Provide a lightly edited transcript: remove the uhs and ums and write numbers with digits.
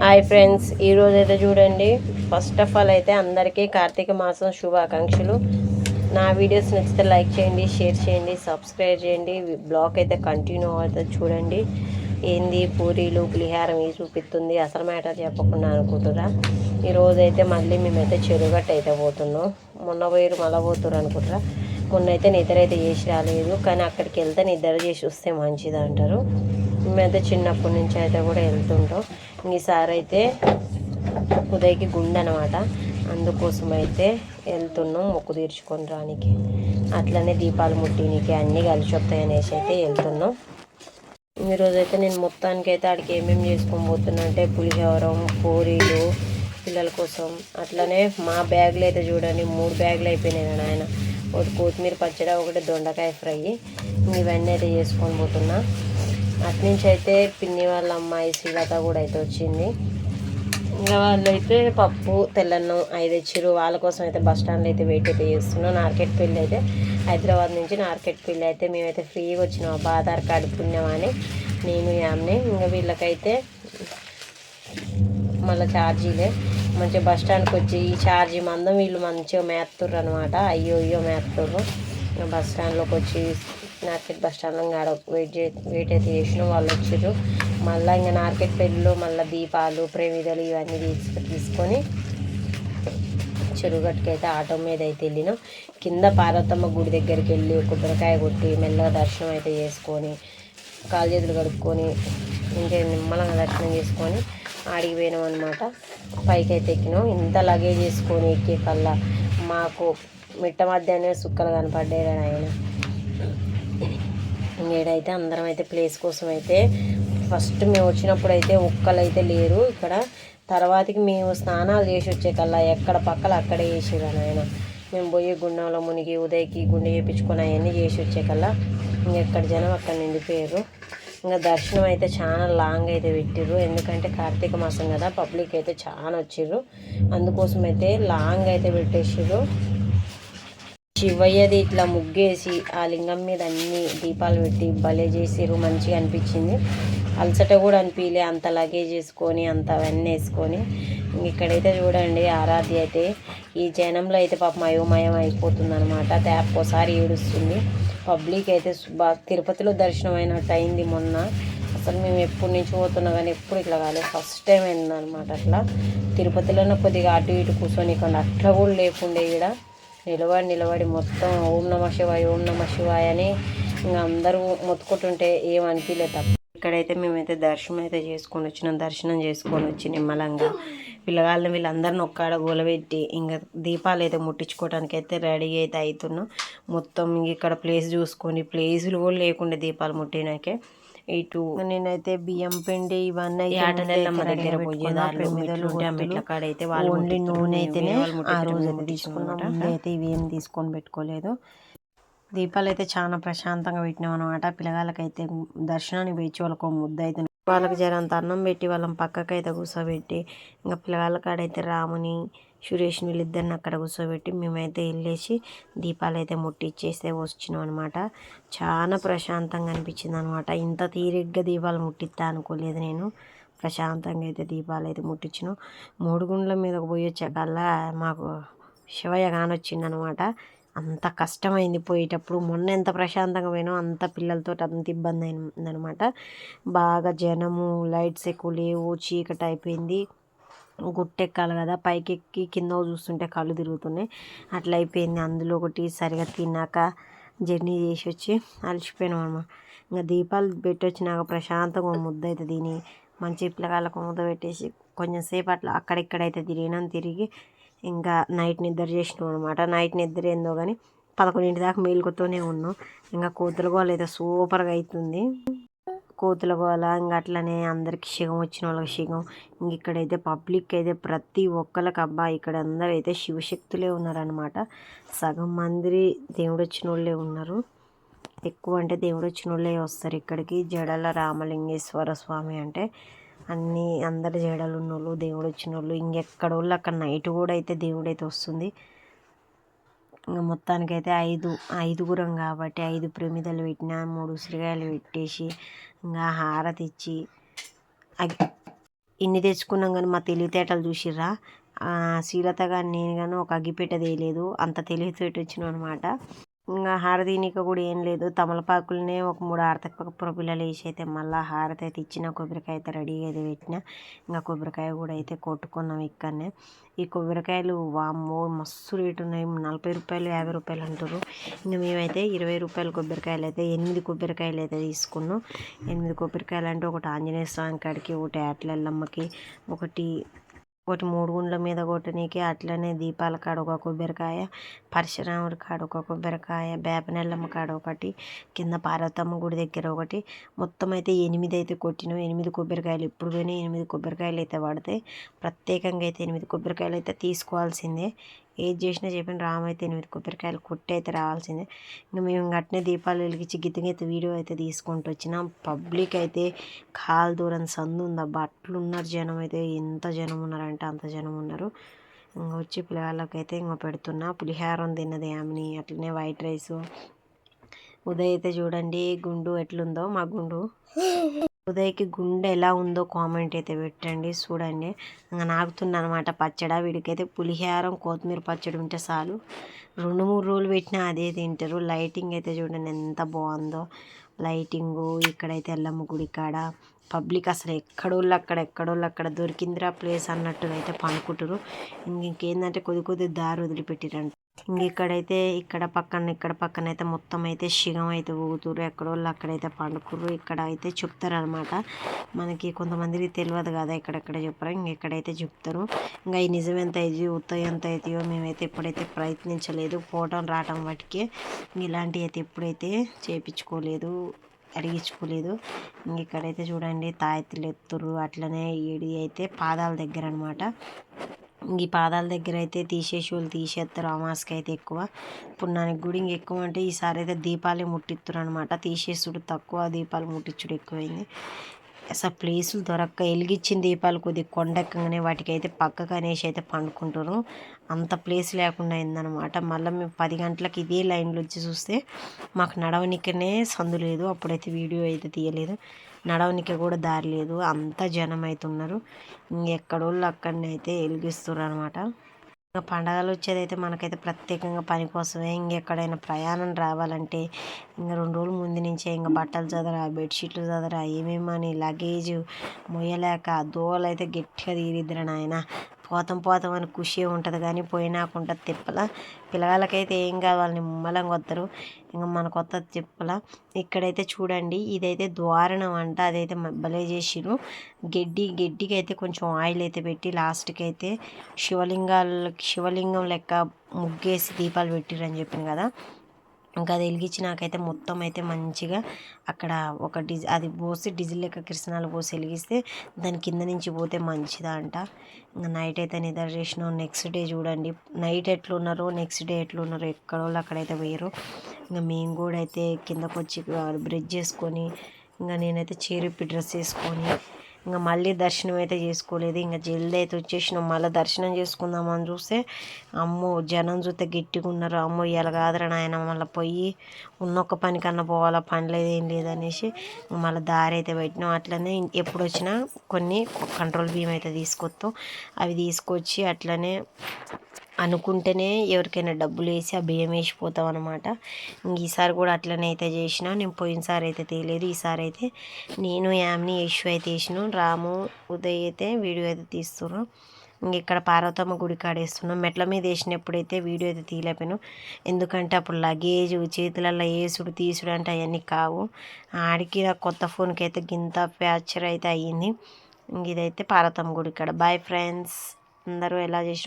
Hi friends, ఈరోజు అయితే చూడండి. ఫస్ట్ ఆఫ్ ఆల్ అయితే అందరికీ కార్తీక మాసం శుభాకాంక్షలు. నా వీడియోస్ నచ్చితే లైక్ చేయండి, షేర్ చేయండి, సబ్స్క్రైబ్ చేయండి. బ్లాగ్ అయితే కంటిన్యూ అవుతుంది చూడండి. ఏంది పూరీలు పులిహారం ఈ చూపిస్తుంది, అసలు మ్యాటర్ చెప్పకుండా అనుకుంటురా. ఈరోజు అయితే మళ్ళీ మేమైతే చెరుగట్టు అయితే పోతున్నాం. మొన్న పోయారు మళ్ళీ పోతున్నారు అనుకుంటారా. మొన్న అయితే నిద్ర అయితే చేసి రాలేదు, కానీ అక్కడికి వెళ్తే నిద్ర చేసి వస్తే మంచిది అంటారు. మేమైతే చిన్నప్పటి నుంచి అయితే కూడా వెళ్తుంటాం. ఈసారి అయితే ఉదయకి గుండె అనమాట, అందుకోసం అయితే వెళ్తున్నాం మొక్కు తీర్చుకొని రానికి, అట్లనే దీపాలు ముట్టినికి అన్నీ కలిసి వస్తాయి అనేసి అయితే వెళ్తున్నాం. ఈరోజైతే నేను మొత్తానికి అయితే ఆడికి ఏమేమి చేసుకొని పోతున్నా అంటే పులిహోరం, పూరీలు పిల్లల కోసం. అట్లనే మా బ్యాగులు అయితే చూడండి 3 బ్యాగులు అయిపోయినాయి కదా ఆయన. ఒకటి కొత్తిమీర పచ్చడి, ఒకటి దొండకాయ ఫ్రై, ఇవన్నీ అయితే చేసుకొని పోతున్నా. అట్నుంచి అయితే పిన్ని వాళ్ళ అమ్మాయి శ్రీలత కూడా అయితే వచ్చింది. ఇంకా వాళ్ళైతే పప్పు తెల్లన్నం 5 ఇచ్చిర్రు. వాళ్ళ కోసం అయితే బస్ స్టాండ్లో అయితే వెయిట్ అయితే చేస్తున్నాం. నార్కెట్పల్లి అయితే హైదరాబాద్ నుంచి నార్కెట్పల్లి అయితే మేమైతే ఫ్రీగా వచ్చినాం. ఆధార్ కార్డు పుణ్యమని నేను యామ్ని. ఇంకా వీళ్ళకైతే మళ్ళీ ఛార్జీలే. మంచిగా బస్ స్టాండ్కి వచ్చి ఈ ఛార్జీ మందం వీళ్ళు మంచిగా మేస్తుర్రు అనమాట. అయ్యో మేస్తుర్రు. బస్ స్టాండ్లోకి వచ్చి నార్కెట్ బస్ స్టాండ్లో ఆడ వెయిట్ అయితే చేసినాం. వాళ్ళు వచ్చారు. మళ్ళీ ఇంకా నార్కెట్పల్లిలో మళ్ళీ దీపాలు ప్రమిదలు ఇవన్నీ తీసుకొని చెరుగట్టుకి అయితే ఆటో మీద అయితే వెళ్ళినాం. కింద పార్వతమ్మ గుడి దగ్గరికి వెళ్ళి కొబ్బరికాయ కొట్టి మెల్లగా దర్శనం అయితే చేసుకొని కాలు చేతులు కడుక్కొని ఇంకా నిమ్మలంగా దర్శనం చేసుకొని ఆడికి పోయినాం అనమాట. పైకి అయితే ఎక్కినాం. ఇంత లగేజ్ చేసుకొని ఎక్కే కల్లా మాకు మిట్ట మధ్యాహ్నం సుక్కలు కనపడ్డాయి కదా ఆయన. ఏడైతే అందరం అయితే ప్లేస్ కోసం అయితే ఫస్ట్ మేము వచ్చినప్పుడు అయితే ఒక్కలు అయితే లేరు ఇక్కడ. తర్వాతకి మేము స్నానాలు చేసి వచ్చే కల్లా ఎక్కడ పక్కల అక్కడే వేసిరు ఆయన. మేము పోయి గుండంలో మునిగి ఉదయకి గుండె చేయించుకొని అవన్నీ చేసి వచ్చే కల్లా ఇంకెక్కడ జనం అక్కడ నిండిపోయారు. ఇంకా దర్శనం అయితే చాలా లాంగ్ అయితే పెట్టిర్రు, ఎందుకంటే కార్తీక మాసం కదా, పబ్లిక్ అయితే చాలా వచ్చిర్రు. అందుకోసం అయితే లాంగ్ అయితే పెట్టేసిర్రు. శివయ్యది ఇట్లా ముగ్గేసి ఆ లింగం మీద అన్ని దీపాలు పెట్టి భలే చేసిర్రు, మంచిగా అనిపించింది. అలసట కూడా అనిపించలే, అంత లగేజ్ వేసుకొని అంత అవన్నీ వేసుకొని. ఇక్కడైతే చూడండి ఆరాధ్య అయితే ఈ జనంలో అయితే పాపం అయోమయం అయిపోతుంది అనమాట. ఒక్కోసారి ఏడుస్తుంది. పబ్లిక్ అయితే తిరుపతిలో దర్శనం అయినట్టు అయింది మొన్న. అసలు మేము ఎప్పటి నుంచి పోతున్నాం కానీ ఎప్పుడు ఇట్లా కాలేదు, ఫస్ట్ టైం అయిందనమాట. అట్లా తిరుపతిలోనే కొద్దిగా అటు ఇటు కూర్చొని అట్లా కూడా లేకుండే ఇక్కడ నిలబడి మొత్తం ఓం నమ శివాయ ఓం నమ శివాయ అని ఇంకా అందరూ మొత్తుకుంటుంటే ఏమనిపించలేదు తప్ప. ఇక్కడైతే మేమైతే దర్శనం చేసుకొని వచ్చి నిమ్మలంగా పిల్లగాళ్ళని వీళ్ళందరిని ఒక్కడ గోలబెట్టి ఇంకా దీపాలు అయితే ముట్టించుకోవడానికి అయితే రెడీ అయితే అవుతున్నాం. మొత్తం ఇక్కడ ప్లేస్ చూసుకొని ప్లేసులు కూడా లేకుండా దీపాలు ముట్టినాకే ఇటు నేనైతే బియ్యం పిండి ఇవన్నీ ఆటలెల్లమ్మ దగ్గర పోయేదాళ్ళు మెట్ల కాడైతే వాళ్ళు ఓన్లీ నూనె అయితేనే ఆ రోజు అయితే తీసుకున్నాం. అయితే ఇవేం తీసుకొని పెట్టుకోలేదు. దీపాలు అయితే చాలా ప్రశాంతంగా పెట్టినాం అనమాట. పిల్లగాళ్ళకైతే దర్శనానికి పోయి వాళ్ళకు ముద్ద అయితే వాళ్ళకి జరంత అన్నం పెట్టి వాళ్ళని పక్కకైతే కూర్చోబెట్టి ఇంకా పిల్లగాళ్ళ కాడైతే రాముని సురేష్ వీళ్ళిద్దరిని అక్కడ కూర్చోబెట్టి మేమైతే వెళ్ళేసి దీపాలు అయితే ముట్టించేస్తే వచ్చినాం అనమాట. చాలా ప్రశాంతంగా అనిపించింది అనమాట. ఇంత తీరిగ్గా దీపాలు ముట్టిస్తా అనుకోలేదు నేను. ప్రశాంతంగా అయితే దీపాలు అయితే ముట్టించినాం. 3 గుండ్ల మీదకు పోయి వచ్చాకల్లా మాకు శివయ్య కానొచ్చిందనమాట. అంత కష్టమైంది పోయేటప్పుడు. మొన్న ఎంత ప్రశాంతంగా పోయినాం అంత పిల్లలతో అంత ఇబ్బంది అయిందనమాట. బాగా జనము, లైట్స్ ఎక్కువ లేవు, చీకటి అయిపోయింది. గుట్టెక్కాలి కదా, పైకి ఎక్కి కింద చూస్తుంటే కళ్ళు తిరుగుతున్నాయి, అట్లా అయిపోయింది. అందులో ఒకటి సరిగా తిన్నాక జర్నీ చేసి వచ్చి అలసిపోయినాం అన్నమాట. ఇంకా దీపాలు పెట్టి వచ్చినాక ప్రశాంతంగా ముద్ద అయితే తిని మంచి పిల్లగాళ్ళకు ముద్ద పెట్టేసి కొంచెం సేపు అట్లా అక్కడిక్కడైతే తిరిగి ఇంకా నైట్ నిద్ర చేసినాం అనమాట. నైట్ నిద్ర ఏందో కానీ 11 దాకా మేలుకుతూనే ఉన్నాం. ఇంకా కోతుల గోల అయితే సూపర్గా అవుతుంది. కోతుల గోల ఇంకా అట్లనే అందరికి శివం వచ్చిన వాళ్ళకి శివం. ఇంక ఇక్కడైతే పబ్లిక్ అయితే ప్రతి ఒక్కరికి అబ్బా ఇక్కడ అందరూ అయితే శివశక్తులే ఉన్నారనమాట. సగం మంది దేవుడు వచ్చిన వాళ్ళే ఉన్నారు. ఎక్కువ అంటే దేవుడు వచ్చిన వాళ్ళే వస్తారు ఇక్కడికి. జడల రామలింగేశ్వర స్వామి అంటే అందరి జడలు ఉన్నోళ్ళు, దేవుడు వచ్చిన వాళ్ళు, ఇంకెక్కడ వాళ్ళు అక్కడ నైట్ కూడా అయితే దేవుడు అయితే వస్తుంది. ఇంకా మొత్తానికైతే 5గురం కాబట్టి 5 ప్రమిదలు పెట్టిన, 3 ఉసిరికాయలు పెట్టేసి ఇంకా హారతి ఇచ్చి ఇన్ని తెచ్చుకున్నాం కానీ మా తెలివితేటలు చూసిర్రా. శ్రీలత కానీ నేను కానీ ఒక అగ్గిపెట్ట తేయలేదు, అంత తెలివితేట వచ్చినాం అనమాట. ఇంకా హారతి నీకు కూడా ఏం లేదు, తమలపాకులనే ఒక 3 ఆరతకపుర పిల్లలు వేసి అయితే మళ్ళీ హారతి అయితే ఇచ్చిన, కొబ్బరికాయ అయితే రెడీగా అయితే పెట్టిన. ఇంకా కొబ్బరికాయ కూడా అయితే కొట్టుకున్నాం ఇక్కడనే. ఈ కొబ్బరికాయలు వామ్మో మస్తు రేటు ఉన్నాయి, 40 రూపాయలు 50 రూపాయలు అంటారు. ఇంకా మేమైతే 20 రూపాయల కొబ్బరికాయలు అయితే 8 కొబ్బరికాయలు అయితే తీసుకున్నాం. 8 కొబ్బరికాయలు అంటే ఒకటి ఆంజనేయ స్వామి కాడికి, ఒకటి ఏట్లెల్లమ్మకి, ఒకటి 3 గుండ్ల మీద కొట్టనీకి, అట్లనే దీపాల కాడ ఒక కొబ్బరికాయ, పరశురాముడి కాడ ఒక కొబ్బరికాయ, బేపనెల్లమ్మ కాడ ఒకటి, కింద పార్వతమ్మ గుడి దగ్గర ఒకటి, మొత్తం అయితే 8 అయితే కొట్టినాం. 8 కొబ్బరికాయలు ఇప్పుడు పోయినా 8 కొబ్బరికాయలు అయితే పడతాయి. ప్రత్యేకంగా అయితే 8 కొబ్బరికాయలు అయితే తీసుకోవాల్సిందే. ఏది చేసినా చెప్పిన రామ్ అయితే 8 కొబ్బరికాయలు కొట్టి అయితే రావాల్సిందే. ఇంకా మేము అట్నే దీపాలు వెలిగించి గిత్తగిత్త వీడియో అయితే తీసుకుంటూ వచ్చినాం. పబ్లిక్ అయితే కాలు దూరం సందు ఉందబ్బా, అట్లున్నారు జనం అయితే. ఎంత జనం ఉన్నారంటే అంత జనం ఉన్నారు. ఇంకా వచ్చి పిల్లగాళ్ళకైతే ఇంకా పెడుతున్నా. పులిహారం తిన్నది ఆమెని, అట్లనే వైట్ రైస్. ఉదయ్ అయితే చూడండి గుండు ఎట్లుందో, మా గుండు ఉదయ్కి గుండె ఎలా ఉందో కామెంట్ అయితే పెట్టండి. చూడండి ఇంకా నాకుతున్నా అనమాట పచ్చడి. వీడికైతే పులిహారం కొత్తిమీర పచ్చడి ఉంటే చాలు, 2-3 రోజులు పెట్టినా అదే తింటారు. లైటింగ్ అయితే చూడండి ఎంత బాగుందో, లైటింగు. ఇక్కడైతే ఎల్లమ్మ గుడి కాడ పబ్లిక్ అసలు ఎక్కడోళ్ళు అక్కడ దొరికిందిరా ప్లేస్ అన్నట్టుగా అయితే పండుకుంటారు. ఇంకేందంటే కొద్ది దారి వదిలిపెట్టిరంట. ఇక్కడైతే ఇక్కడ పక్కన అయితే మొత్తం అయితే శిగం అయితే ఊగుతురు, ఎక్కడోళ్ళు అక్కడైతే పండుకుర్రు. ఇక్కడ అయితే చెప్తారనమాట, మనకి కొంతమందికి తెలియదు కదా ఎక్కడెక్కడ చెప్పారు. ఇక్కడైతే చెప్తారు. ఇంకా ఈ నిజం ఎంత అయితే ఉత్తయం ఎంత అవుతాయో మేమైతే ఎప్పుడైతే ప్రయత్నించలేదు, పోవటం రావటం వాటికి. ఇలాంటివి అయితే ఎప్పుడైతే చేయించుకోలేదు, అడిగించుకోలేదు. ఇక్కడైతే చూడండి తాయెత్తులు ఎత్తురు. అట్లనే ఈడి అయితే పాదాల దగ్గర అనమాట. ఈ పాదాల దగ్గర అయితే తీసేసి వాళ్ళు తీసేస్తారు. అమావాస్యకి అయితే ఎక్కువ, పుణ్యానికి కూడా ఎక్కువ. అంటే ఈసారి అయితే దీపాలే ముట్టిస్తారు అనమాట, తీసేసుడు తక్కువ, దీపాలు ముట్టించుడు ఎక్కువైంది. అసలు ప్లేసులు దొరక్క వెలిగించిన దీపాలు కొద్దిగా కొండెక్కగానే వాటికి అయితే పక్కకు అనేసి అయితే పండుకుంటారు. అంత ప్లేస్ లేకుండా అయిందనమాట. మళ్ళీ మేము 10 గంటలకు ఇదే లైన్లో వచ్చి చూస్తే మాకు నడవనికనే సందు లేదు. అప్పుడైతే వీడియో అయితే తీయలేదు, నడవనికి కూడా దారి లేదు, అంత జనం అవుతున్నారు. ఇంకెక్కడోళ్ళు అక్కడనే అయితే వెలిగిస్తారు అనమాట. ఇంకా పండగలు వచ్చేదైతే మనకైతే ప్రత్యేకంగా పని కోసమే. ఇంకెక్కడైనా ప్రయాణం రావాలంటే ఇంకా 2 రోజుల ముందు నుంచే ఇంకా బట్టలు చదరా, బెడ్షీట్లు చదరా, ఏమేమని లగేజ్ మొయ్యలేక దోవలు అయితే గట్టిగా తీరిద్దరు నాయన. పోతాం అని ఖుషి ఉంటుంది కానీ పోయినాకుంట తిప్పల. పిల్లగాళ్ళకైతే ఏం కాదు, వాళ్ళని ముమ్మలంగా వస్తారు. ఇంకా మన కొత్త తిప్పల. ఇక్కడైతే చూడండి ఇదైతే ద్వారణం అంట, అదైతే భలే చేసిరు. గడ్డికి అయితే కొంచెం ఆయిల్ అయితే పెట్టి లాస్ట్కి అయితే శివలింగం లెక్క ముగ్గేసి దీపాలు పెట్టిరని చెప్పాను కదా. ఇంకా అది వెలిగించినాకైతే మొత్తం అయితే మంచిగా అక్కడ ఒక అది పోసి డీజిల్ లెక్క కిరసనాలు పోసి వెలిగిస్తే దాని కింద నుంచి పోతే మంచిదా అంట. ఇంకా నైట్ అయితే నిద్ర చేసినాం. నెక్స్ట్ డే చూడండి నైట్ ఎట్లున్నారో నెక్స్ట్ డే ఎట్లున్నారో, ఎక్కడోళ్ళు అక్కడైతే పోయారు. ఇంకా మేము కూడా అయితే కిందకు వచ్చి బ్రష్ చేసుకొని, ఇంకా నేనైతే చీరిప్పి డ్రెస్ వేసుకొని ఇంకా మళ్ళీ దర్శనం అయితే చేసుకోలేదు. ఇంకా జల్దీ అయితే వచ్చేసినాం. మళ్ళీ దర్శనం చేసుకుందామని చూస్తే అమ్మో జనం చూస్తే గట్టిగా ఉన్నారు. అమ్మో ఇలా కాదురా నాయన, మళ్ళీ పోయి ఉన్నొక్క పని కన్నా పోవాలా, పని లేదు ఏం లేదనేసి మళ్ళీ దారి అయితే పెట్టినాం. అట్లనే ఎప్పుడు వచ్చినా కొన్ని కంట్రోల్ బియ్యం అయితే తీసుకొస్తాం. అవి తీసుకొచ్చి అట్లనే అనుకుంటేనే ఎవరికైనా డబ్బులు వేసి ఆ బియ్యం వేసిపోతాం అనమాట. ఈసారి కూడా అట్లనే అయితే చేసినా. నేను పోయినసారి అయితే తీయలేదు, ఈసారి అయితే నేను యామ్ని యశు అయితే వేసినాం. రాము ఉదయ్ అయితే వీడియో అయితే తీస్తున్నారు. ఇక్కడ పార్వతమ్మ గుడి కాడేస్తున్నాం. మెట్ల మీద వేసినప్పుడైతే వీడియో అయితే తీయలేకపోయాను, ఎందుకంటే అప్పుడు లగేజ్ చేతులలో వేసుడు తీసుడు అంటే అవన్నీ కావు. ఆడికి కొత్త ఫోన్కి అయితే గింత ఫ్యాక్చర్ అయితే అయ్యింది. ఇదైతే పార్వతమ్మ గుడి కాడ. బాయ్ ఫ్రెండ్స్, అందరూ ఎలా చేసి